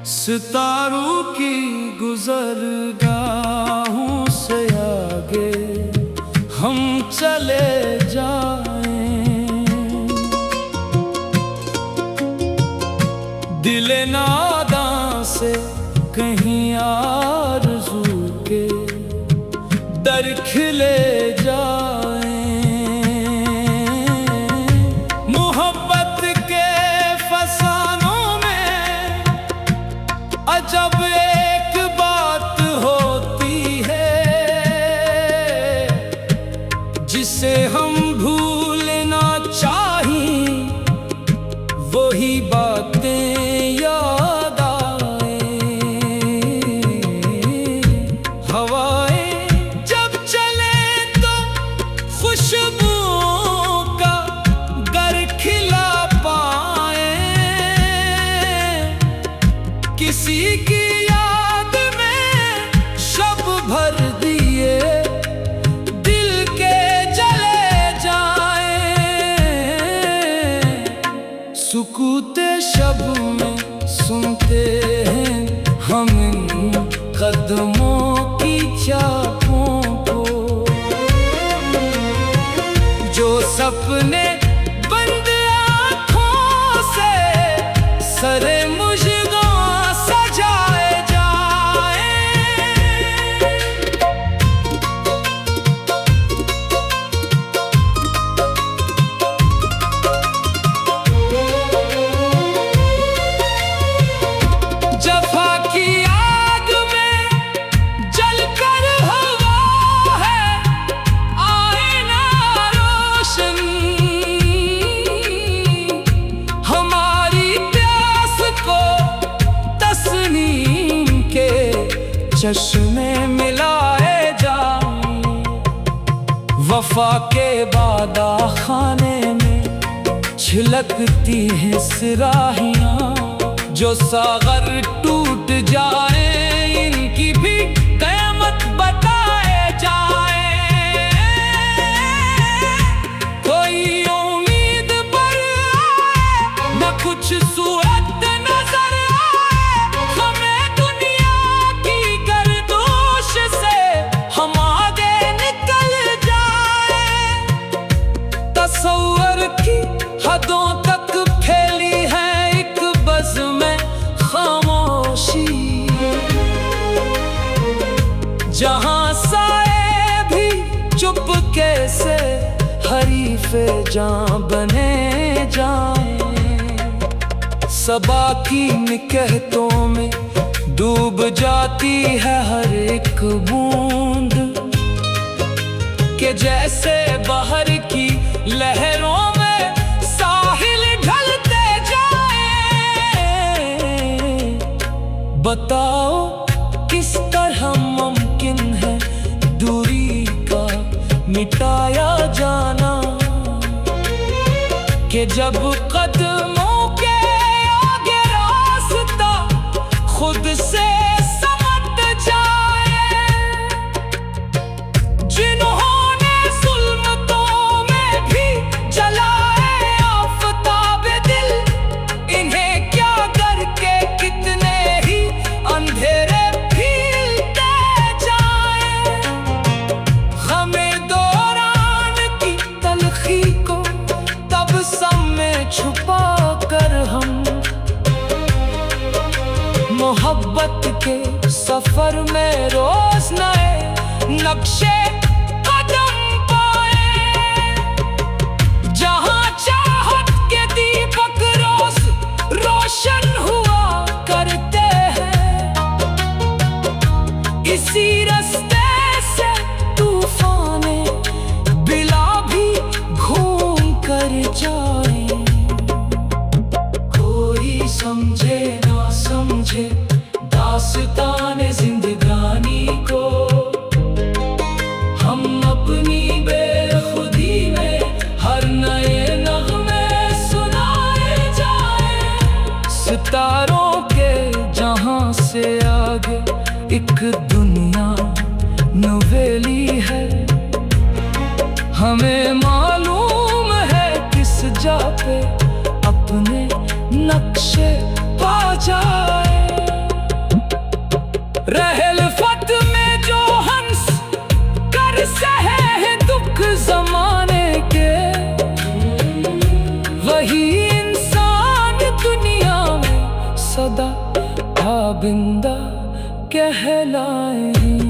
सितारों की गुजरगाहों से आगे हम चले जाएं, दिले नादां से कहीं आरज़ू के दर खिले जाएं। मोहब्बत के फसानों में अजब एक बात होती है, जिसे हम भूलना चाहें वही बातें याद आए। हवाएं जब चले तो खुशबुओं का गर खिला पाए, किसी की याद में शब भर दिए दिल के जले जाएं। सुकूते शब में सुनते हैं हम इन कदमों की चापों को, जो सपने बंद आँखों से सरे मुश्किलों सजाए जाए। जफा की आग में जलकर हवा है आईना रोशन, हमारी प्यास को तस्नीम के चश्मे मिलाए जाएं। वफा के बादा खाने में छिलकती हैं सिराहियां, जो सागर टूट जाए इनकी भी क़यामत बताए जाए। कोई उम्मीद पर आए न कुछ सूरत नजर आए, हमें दुनिया की गर्दोश से हम आगे निकल जाए। तसव्वुर की हदों तक फैली है एक बज़ में खामोशी, जहां साए भी चुपके से हरीफ़े जां बने जाएं। सबा की निकहतों में डूब जाती है हर एक बूंद, के जैसे बाहर की लहरों में साहिल ढलते जाएं। बताओ किस तरह मुमकिन है दूरी का मिटाया जाना, कि जब कदमों के आगे रास्ता खुद से समट जाए। जिन्होंने ज़ुल्मतों में भी जलाए आफ़ताब दिल, इन्हें क्या करके कितने ही अंधेरे फीलते जाएं। हमें दौरान की तलखी को तब सब में छुपा कर हम मोहब्बत के सफर में रोज नए नक्शे कदम पाए। जहां चाहत के दीपक रोज रोशन हुआ करते हैं, इसी रास्ते से तूफाने बिला भी घूम कर जाए। कोई समझे ना समझे दास्तान जिंदगानी को, हम अपनी एक दुनिया नवेली है। हमें मालूम है किस जा पे अपने नक्शे पा जाए। रहलफत में जो हंस कर सहे हैं दुख जमाने के, वही इंसान दुनिया में सदा आबिंदा कहलाए।